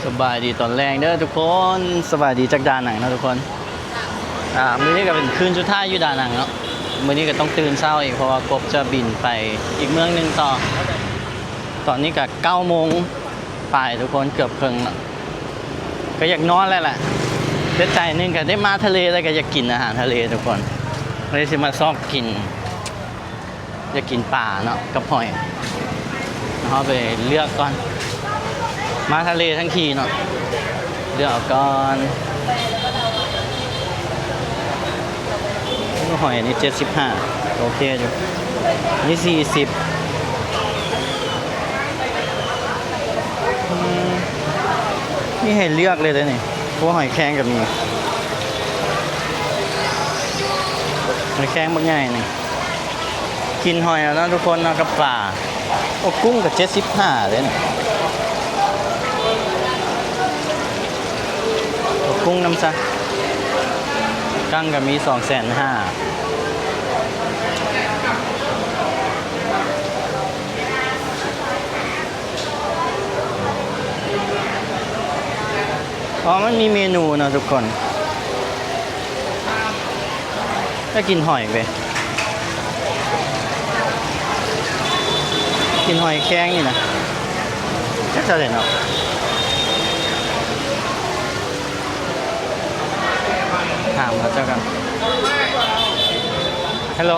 สบายดีตอนแรงเด้อทุกคนสบายดีจากดานังนะทุกคนมื้อนี้ก็เป็นคืนสุดท้ายอยู่ดานังเนาะมื้อนี้ก็ต้องตื่นเช้าอีกเพราะว่ากบจะบินไปอีกเมืองนึงต่อตอนนี้ก็9 โมงปลายทุกคนเกือบครึ่งแล้วก็อยากนอนแล้วแหละแต่ใจนึงก็ได้มาทะเลแล้วก็อยากกินอาหารทะเลทุกคนเลยสิมาซอกกินอยากกินปลาเนาะกับหอยเอาไปเลือกก่อนมาทะเลทั้งทีเนาะเลือกก่อนหอยนี่75โอเคอยู่นี่40นี่ให้เลือกเลยเลยนี่พวกหอยแครงกับมีหอยแครงบางใหญ่นี่กินหอยแล้วนะทุกคนเนาะกับปลาโอ้กุ้งกับ75เลยนี่กุ้งน้ำซะกั้งกับมี250,000อ๋อมันมีเมนูนะทุกคนถ้ากินหอยไปกินหอยแครงนี่นะจะเห็นเนาะถามเขาเจ้ากันฮัลโหล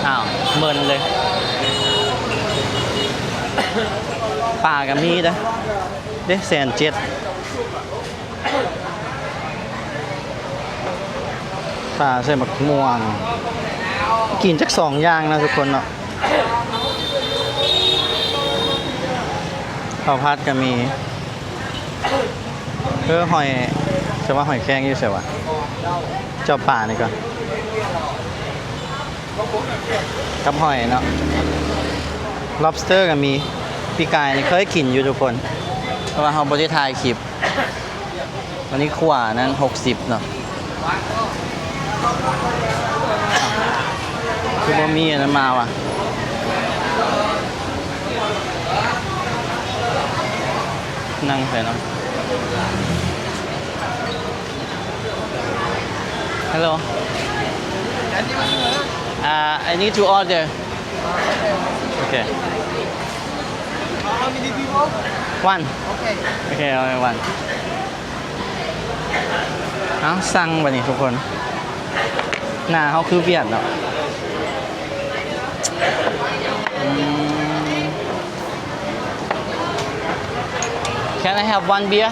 อ้าวเมินเลยป่ากับมีนะเด้170,000ป่าใส่หมักม่วงกินจัก2 อย่างนะทุกคนเนาะข้าวผัดก็มีหอยจะว่าหอยแครงอยู่ใช่ปะเจ้าป่านี่ก่อนกับหอยเนาะ lobster ก็มีปีกายนี่เคยกินอยู่ทุกคนเพราะว่าเราบริถ่ายคลิปวันนี้ขวานั้น60เนาะคือบ่มีอันนั้นมาว่ะนั่งไปเนาะHello. I need to order. Okay. How many people? One. Okay. Okay, only one. เอาสั่งไปนี่ทุกคนหน้าเขาคือเวียดเนาะCan I have one beer?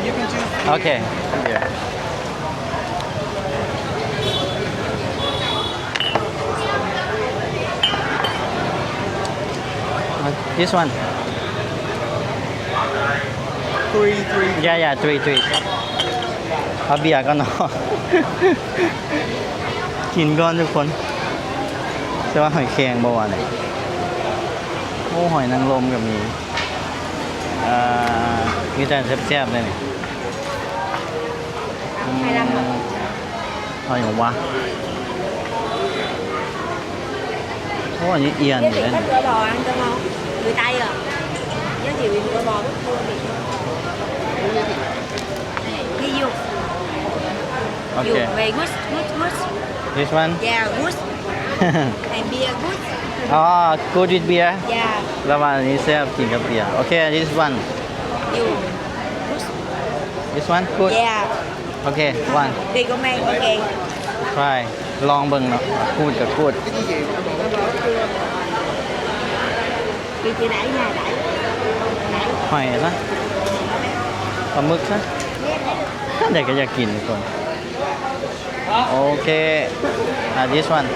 You can choose. Okay. Beer. This one. 3. Yeah, 3. เอาเบียร์ก่อนเนาะ กินก่อนทุกคนจะว่าหอยแครงบ่วะเนี่ยโอ้หอยนางรมกับมีมีแต่แซ่บๆเลยนี่หอยของวะโอ้อันนี้เอียนอยู่เลย Có sữa bò ăn cơm không? Người Tây rồi. Giới thiệu sữa bò rất vui vị. Đi vô. Okay. Về good. This one Yeah, good. And beer good. อ๋อ good with beer Yeah, ระหว่างนี้แซ่บกินกับเบียร์โอเค this one you. Good. this one good Yeah. โอเค one Đi con mang con kèn. try ลองเบิ่งเนาะพูดกับพูด Đi chị đẩy nha, đẩy. หอยซะปลาหมึกซะเด็กก็อยากกินทุกคนโอเคthis one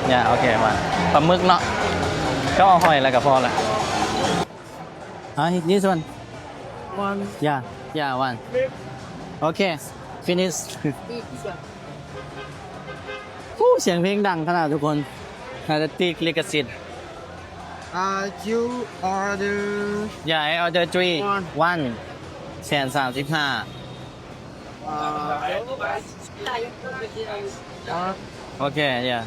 เนี่ยโอเควันปลาหมึกเนาะก็เอาหอยแล้วก็พอละthis one One. yeah one โอเค finish เสียงเพลงดังขนาดทุกคนน่าจะตีลิขสิทธิ์ You order. Yeah I order 1 135 Okay yeah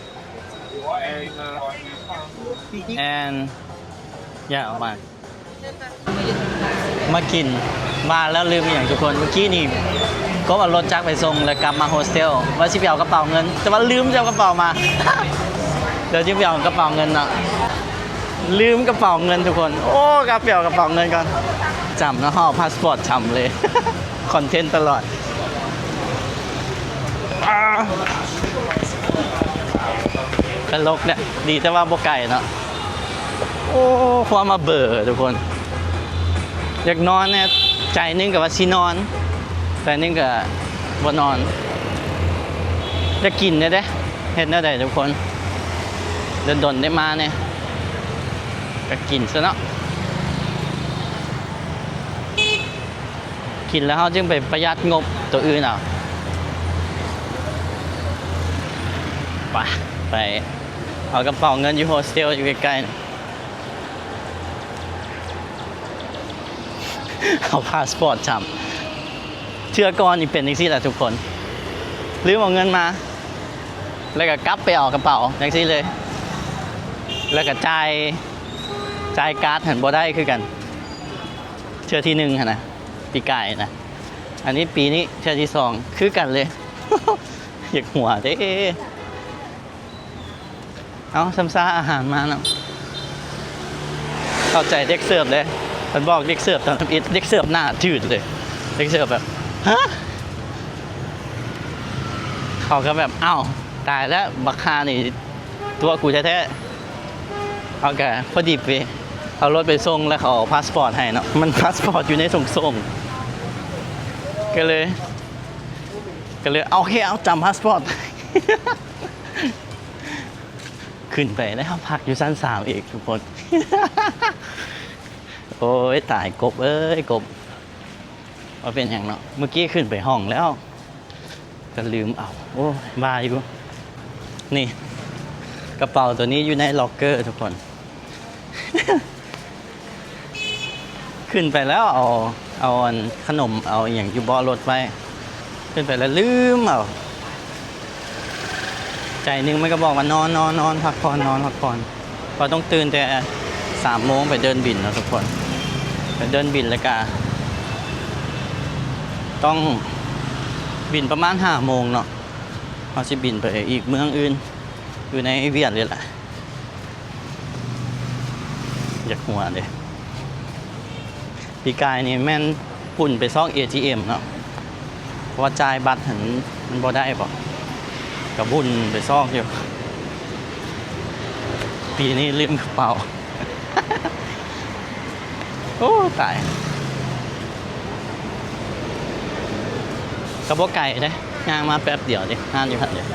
and แยกออกมา มากินมาแล้วลืมอย่างทุกคนเมื่อกี้นี่ก็เอารถจักรไปส่งแล้วกลับมาโฮสเทลว่าชิไปเอากระเป๋าเงิน แต่ว่าลืมจะเอากระเป๋ามา เดี๋ยวชิไปเอากระเป๋าเงินเนาะลืมกระเป๋าเงินทุกคน โอ้กระเป๋ากระเป๋าเงินก่อนจำนะห่อพาสปอร์ตจำเลย คอนเทนต์ตลอดตลกเนี่ยดีแต่ว่าบ่ไก่เนาะโอ้ความมาเบื่อทุกคนอยากนอนเนี่ยใจนึงกับว่าสินอนแต่นึงกับว่านอนจะกินเนี่ยเด้เห็นได้แต่ทุกคนเดินดนได้มาเนี่ยก็กินซะเนาะกินแล้วเขาจึงไปประหยัดงบตัวอื่นเอาไปเอากระเป๋าเงินอยู่โฮสเทลอยู่ใกล้ๆ เอาพาสปอร์ตจำเชื่อก่อนนี่เป็นอย่างนี้แหละทุกคนลืมเอาเงินมาแล้วก็กลับไปเอากระเป๋าอย่างนี้เลยแล้วก็จ่ายการ์ดหันบ่ได้คือกันเชื่อที่หนึ่งนะปีกายนะอันนี้ปีนี้เชื่อที่สองคือกันเลย อยากหัวเด้เอาซ้ำซ่าอาหารมาเนาะเข้าใจเด็กเสิร์ฟเลยมันบอกเด็กเสิร์ฟตอนทำอิฐเด็กเสิร์ฟหน้าจืดเลยเด็กเสิร์ฟแบบฮะเขาก็แบบอ้าวตายแล้วบักคานี่ตัวกูแท้ๆเอาแกพอดีไปเอารถไปส่งแล้วเขาเอาพาสปอร์ตให้เนาะมันพาสปอร์ตอยู่ในส่งก็เลยเอาแค่เอาจำพาสปอร์ต ขึ้นไปแล้วพักอยู่ชั้น3อีกทุกคน โอ้ยตายกบเอ้ยกบว่าเป็นอย่างเนาะเมื่อกี้ขึ้นไปห้องแล้วก็ลืมเอาโอ้บายกูนี่กระเป๋าตัวนี้อยู่ในล็อกเกอร์ทุกคน ขึ้นไปแล้วเอาขนมเอาอย่างอยู่เบาะรถไปขึ้นไปแล้วลืมเอาใจนึงมันก็บอกว่านอนพักผ่อนพอต้องตื่นแต่3 โมงไปเดินบินนะทุกคนไปเดินบินแล้วก็ต้องบินประมาณ5 โมงเนาะเขาจะบินไปอีกเมืองอื่นอยู่ในเวียดเลยแหละอยากหัวเลยปีกายนี่แม่นปุ่นไปซอก ATM เนาะเพราะว่าจ่ายบัตรหันมันบ่ได้ป่ะกับบุญไปซอกอยู่ปีนี้ลืมกระเป๋า โอ้ตายกระบอกไก่ได้ย่างมาแป๊บเดียวดิห้ามอยู่พันเดียว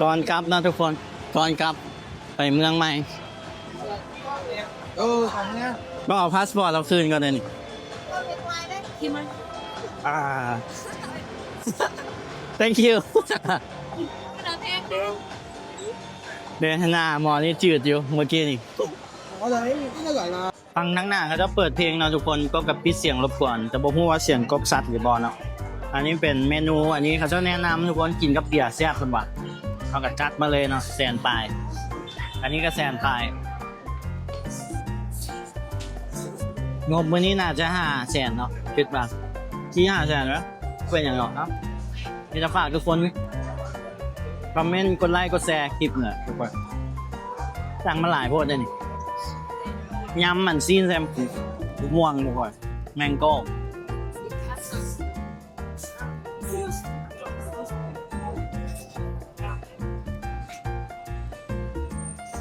ก่อนกลับนะทุกคนก่อนกลับไปเมืองใหม่ต้องเอาพาสปอร์ตเราคืนก่อนเลยนี่thank you เดินหน้าหมอนี่จืดอยู่เมื่อกี้นี่ฟังทั้งหน้าเขาจะเปิดเพลงนะทุกคนก็กับปิดเสียงรบกวนแต่บอกว่าเสียงกบสัตว์หรือบอลเนาะอันนี้เป็นเมนูอันนี้เขาจะแนะนำทุกคนกินกับเบียร์แซ่บคนว่าเอากระจัดมาเลยเนาะแสนปลายอันนี้ก็แสนปลายงบมื้อนี้น่าจะ500,000เนาะคิดว่าที่500,000แล้วเป็นอย่างเนาะครับนี่จะฝากทุกคนคอมเมนต์กดไลค์กดแชร์คลิปเนี่ยทุกคนสั่งมาหลายโพดเลยนี่ยำมันซีนแซมม่วงทุกคนแมงโก้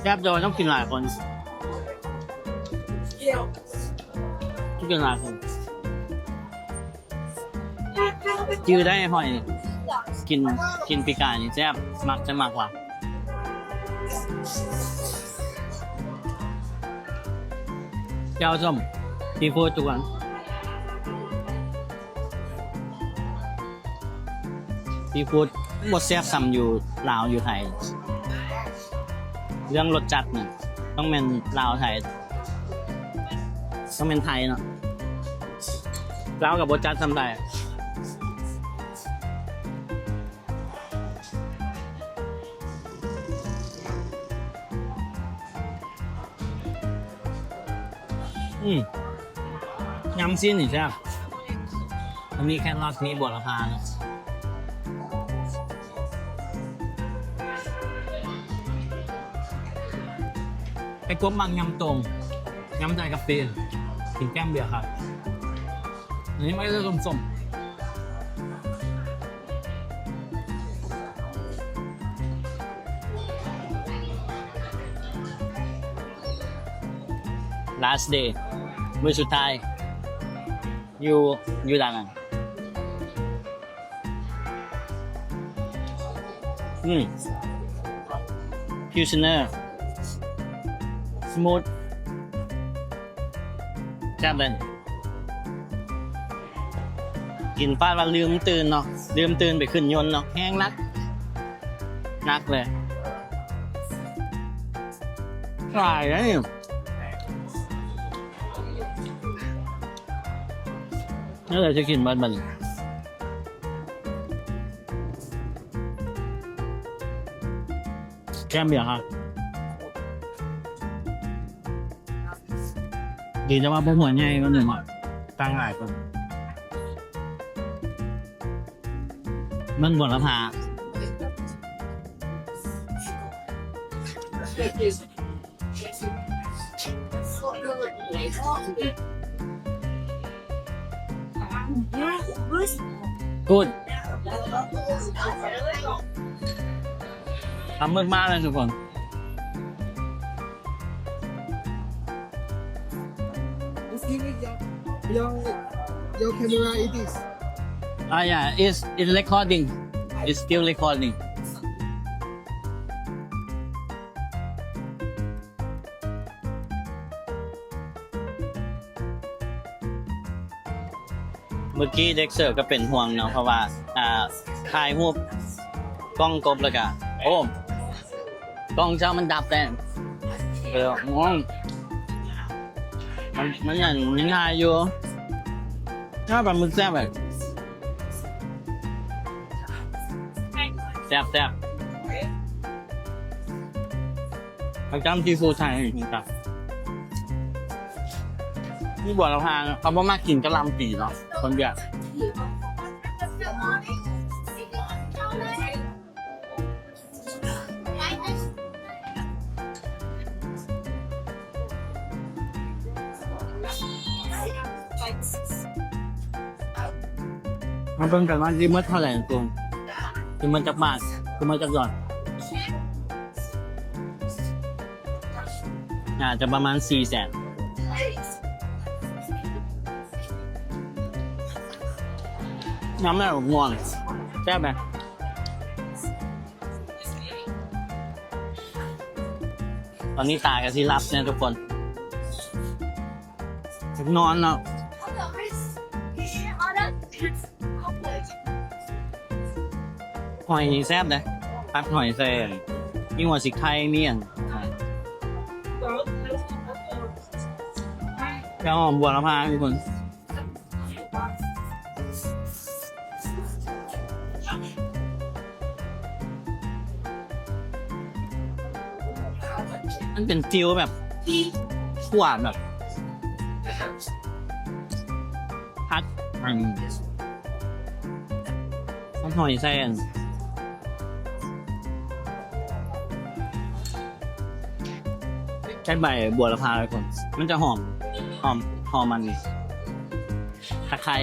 แซ่บโดยต้องกินหลายคนต้องกินหลายคนจื้อได้หอยกินปีกายนี่แซ่บมักจะมากกว่าเจ้าส้มซีฟู้ดทุกวันซีฟู้ดหมดแซ่บซ้ำอยู่ลาวอยู่ไทยเรื่องรสจัดเนี่ยต้องเป็นลาวไทยต้องเป็นไทยเนาะ แล้วกับบจัดทำได้ยำซีนอีกใช่ไหมมันมีแครอทมีบวรพาเนาะไปกบมังยำตรงยำใจกับเปรี้ยวกินแก้มเบียร์ครับอันนี้ไม่ได้ส้มๆ last day มื้อสุดท้ายอยู่ดังนั้นพิวชเนอร์สมูทแซ่บเลยกินป้าว่าลืมตื่นเนาะลืมตื่นไปขึ้นยนต์เนาะแห้งนักเลยตายแล้วนี่นี่เราจะกินมันแก้มเบียร์ครับดีจะมาพวกหัวใหญ่ก็หนึ่งอ่ะตั้งหลายคนมันบวรพากูดทำมืดมากเลยทุกคน Give me your camera. It is. Yeah, it's recording. It's still recording.เมื่อกี้เด็กเสิร์ฟก็เป็นห่วงเนาะเพราะว่าถ่ายรูปกล้องกบแล้วกันโอ้กล้องเจ้ามันดับแต่มันอย่างง่ายอยู่ถ้าแบบมึงแซ่บแบบแซ่บประจำที่ฟูไทยครับนี่บวชเราพาเขาบ่มากกินกะหล่ำปีเนาะคนเดียวมาเพิ่งกันว่าที่เมื่อเท่าไหร่ตรงที่มันจากบาทที่มันจากหยอดอาจจะประมาณ400,000น้ำได้หรอง่วงแซ่บไหมตอนนี้ตากันที่รับเนี่ยทุกคนนอนเนาะหอยนี่แซ่บเลยพัดหอยแซ่บมีหัวสิไข่เมี่ยงแก้วหอมบัวละพาทุกคนมันเป็นฟิวแบบหวานแบบพัดหอยแซ่บใช้ใบบัวละพาทุกคนมันจะหอมมันตะไคร้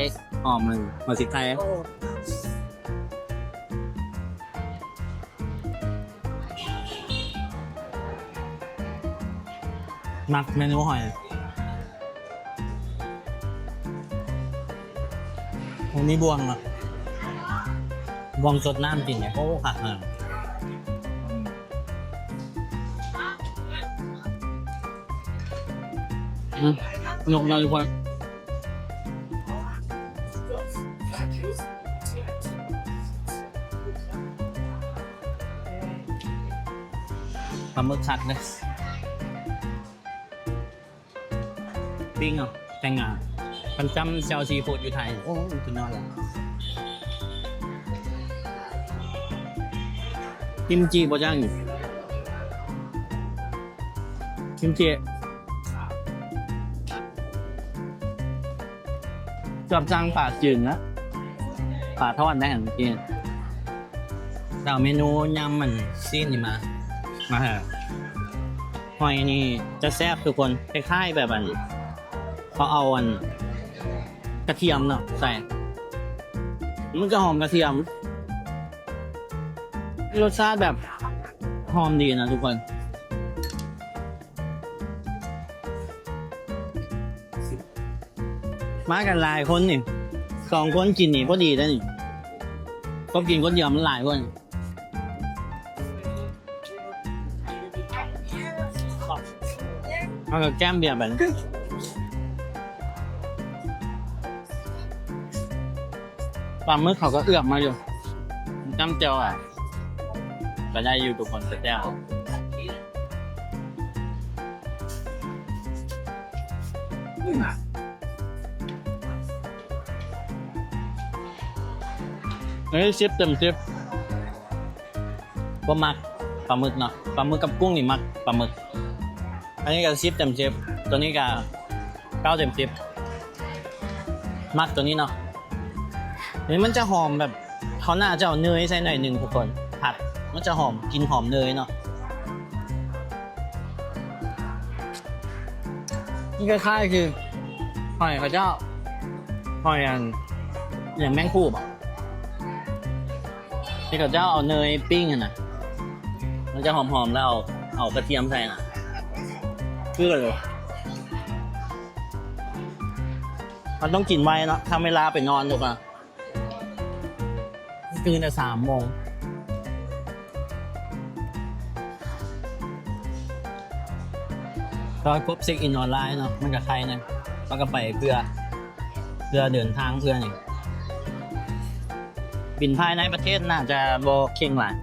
หอมเลยหัวสิไข่มักเมนูหอยวันนี้บวงอ่ะบวงสดน้ำจริงเนี่ยโอ้ขาดเลยยกเลยทุกคนปลาหมึกชัดเลยปิ้งเหรอแตงงา พันจำเจ้าซีฟู้ดอยู่ไทยโอ้สุดยอดเลยกิมจิบ่จังกิมจิจับจังป่าจืดนะป่าทอดได้อันกินแต่เมนูยำมันซีนนี่มาเหรอหอยนี่จะแซ่บทุกคนคล้ายๆแบบอันเขาเอาอันกระเทียมเนาะใส่มันจะหอมกระเทียมรสชาติแบบหอมดีนะทุกคนมากันหลายคนนี่2 คนกินนี่พอดีแล้วนี่ก็กินคนเดียวมันหลายคนเอากับแก้มเบียร์แบบนี้ปลาหมึกเขาก็เอื้อมมาอยู่จ้ำเจียวก็ได้อยู่ทุกคนแต่เจียวชิปเต็มชิปก็มักปลาหมึกเนาะปลาหมึกกับกุ้งนี่มักปลาหมึกอันนี้ก็ชิปเต็มชิปตัวนี้ก็9 เต็มชิปมักตัวนี้เนาะนี่มันจะหอมแบบเขาน่าจะเอาเนยใส่หน่อยหนึ่งทุกคนผัดมันจะหอมกินหอมเนยเนาะนี่คล้ายๆคือหอยเขาเจ้าหอยอย่างแมงคู่ป่ะที่เขาเจ้าเอาเนยปิ้งนะมันจะหอมๆแล้วเอากระเทียมใส่นะคือกันเลยมันต้องกินไว้เนาะถ้าไม่ลาไปนอนถูกป่ะตื่นแต่3 โมงก็ครบเช็คอินออนไลน์เนาะมันกับใครนะมันก็ไปเพื่อเดินทางเพื่อนี่บินภายในประเทศน่าจะโบเข่งหลาย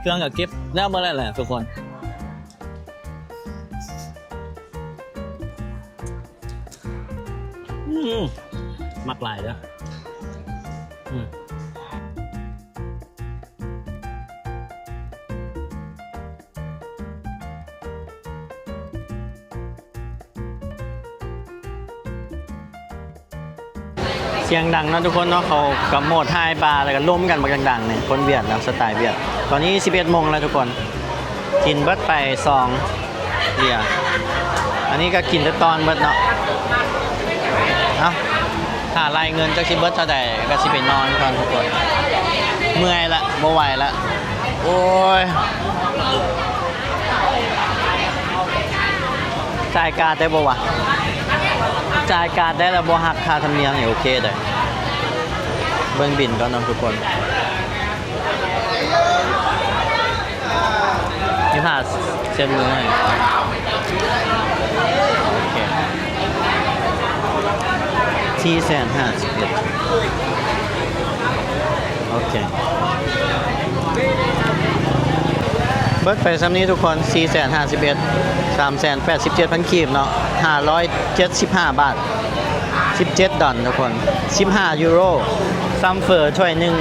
เครื่องกับกิฟต์แล้วเมื่อไรแหละทุกคนมักหลายเด้อเสียงดังนะทุกคนเนาะเขากับโหมดไฮบาร์แล้วก็ร่วมกันมาดังๆเนี่ยคนเบียดนะสไตล์เบียดตอนนี้ 11 โมงแล้วทุกคนกินเบิดไป2 เบียร์อันนี้ก็กินแต่ตอนเบิดเนาะหารายเงินจากชิเบิร์ตเท่าใดก็ชิไปนอนก่อนทุกคนเมื่อยละบ่ไหวละโอ้ยจ่ายการได้บ่วะจ่ายการได้แล้วบ่หักค่าธรรมเนียมเนี่ยโอเคเลยเบิ่งบินก่อนนะทุกคนนี่ผ่าเช็ดมือให้451โอเคเบิดไปซ้ำนี้ทุกคน451 387,000 กีบเนาะ575 บาท17 ดอลทุกคน15 ยูโรซัมเฟอร์ถ้วยหนึ่ง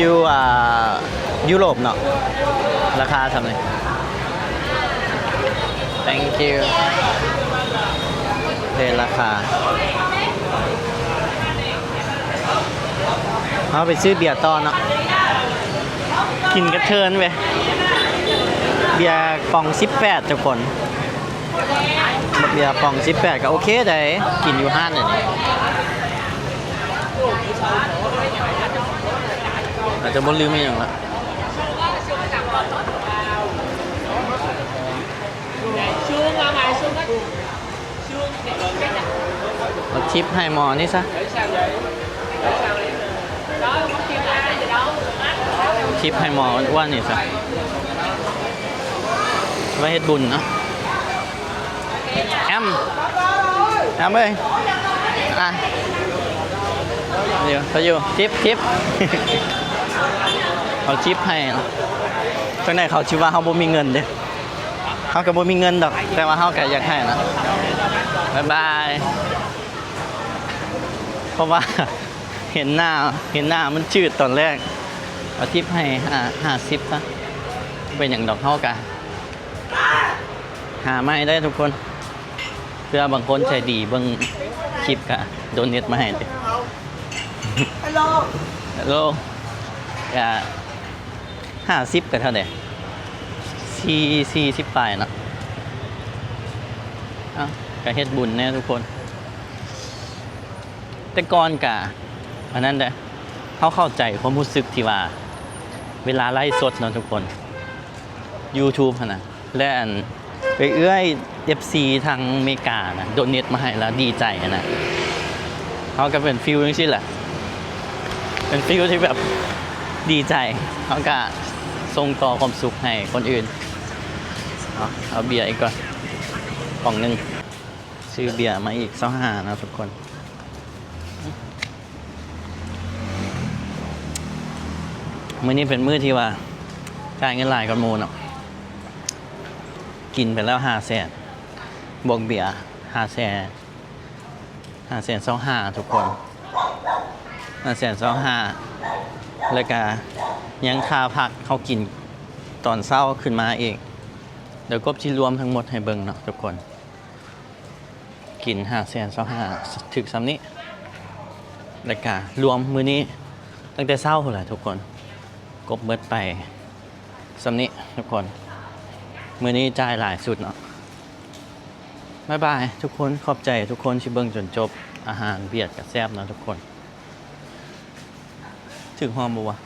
ยุโรปเนาะราคาทำไง thank you เป็นราคาเอาไปซื้อเบียร์ต่อเนาะกินกระเทินไปเบียร์ปอง18ทุกคนเบียร์ปอง18ก็โอเคได้กินอยู่ห้านเนี่ยอาจจะบ่ลืมไม่อย่างละเอาชิปให้หมอนี่ซะชิปให้หมออ้วนนี่ซะไว้เฮ็ดบุญเนาะแอมเอ้ยอ่ะเดี๋ยวเขาอยู่ชิปเอาชิปให้ จังได๋เขาชื่อว่าเฮาบ่มีเงินเด้เฮาก็บ่มีเงินดอก แต่ว่าเฮาก็อยากให้นะบ๊ายบายเพราะว่า เห็นหน้ามันจืดตอนแรกเอาทิปให้50ซะเป็นอย่างดอกเฮากะหาไม่ได้ทุกคนเพื่อบางคนใจดีเบิ่งคลิปกะโดนเน็ตมาให้เด้ ฮัลโหล ฮัลโหลกะ50ก็เท่าใด40ปลายเนาะเอ้าก็เฮ็ดบุญแน่ทุกคน แต่ก่อนกะอันนั้นเด้อเขาเข้าใจความรู้สึกที่ว่า เวลาไล่สดเนาะทุกคน YouTube หั่นน่ะและอันไปเอื้อย FC ทางอเมริกานะโดเนทมาให้แล้วดีใจนะเขาก็เป็นฟีลจังซี่แหละเป็นฟีลที่แบบดีใจเขาก็ส่งต่อความสุขให้คนอื่นเอาเบียร์อีกก่อนกล่องหนึงซื้อเบียร์มาอีก25นะทุกคนมื้อนี้เป็นมื้อที่ว่าจ่ายเงินหลายกับหมู่เนาะกินไปแล้ว500,000บวกเบียร์500,025ทุกคน525แล้วก็ยังค่าพักเขากินตอนเช้าขึ้นมาเองเดี๋ยวกบสิรวมทั้งหมดให้เบิ่งเนาะทุกคนกิน525ถึกซ้ำนี้แล้วก็รวมมื้อนี้ตั้งแต่เช้าพุ่นล่ะทุกคนกบเบิดไปซ้ำนี้ทุกคนมื้อนี้จ่ายหลายสุดเนาะบ๊ายบายทุกคนขอบใจทุกคนที่เบิ่งจนจบอาหารเบียดกับแซ่บเนาะทุกคนถึงหอมบ่วะ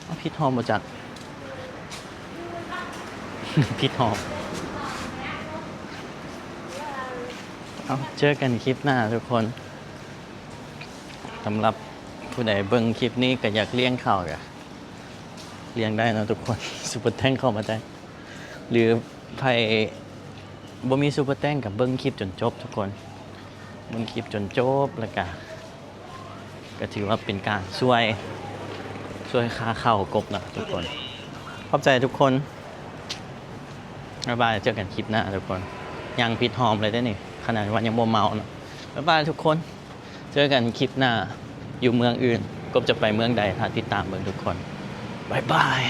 เอาพิษหอมบ่จัด พิษหอมเอาเจอกันคลิปหน้าทุกคนสำหรับผู้ใดเบิ่งคลิปนี้ก็อยากเลี้ยงข้าวก็เลี้ยงได้นะทุกคน ซุปเปอร์แท่งเข้ามาได้หรือใครบ่มีซุปเปอร์แท่งกับเบิ่งคลิปจนจบทุกคนเบิ่งคลิปจนจบแล้วก็ถือว่าเป็นการช่วยค่าข้าวกบนะทุกคนขอบใจทุกคนบ๊ายบายเจอกันคลิปหน้าทุกคนยังพิษหอมเลยได้นี่ขนาดวันยังบ่เมาเนาะบ๊ายบายทุกคนเจอกันคลิปหน้าอยู่เมืองอื่นกบจะไปเมืองใดถ้าติดตามเบิ่งทุกคนบ๊ายบาย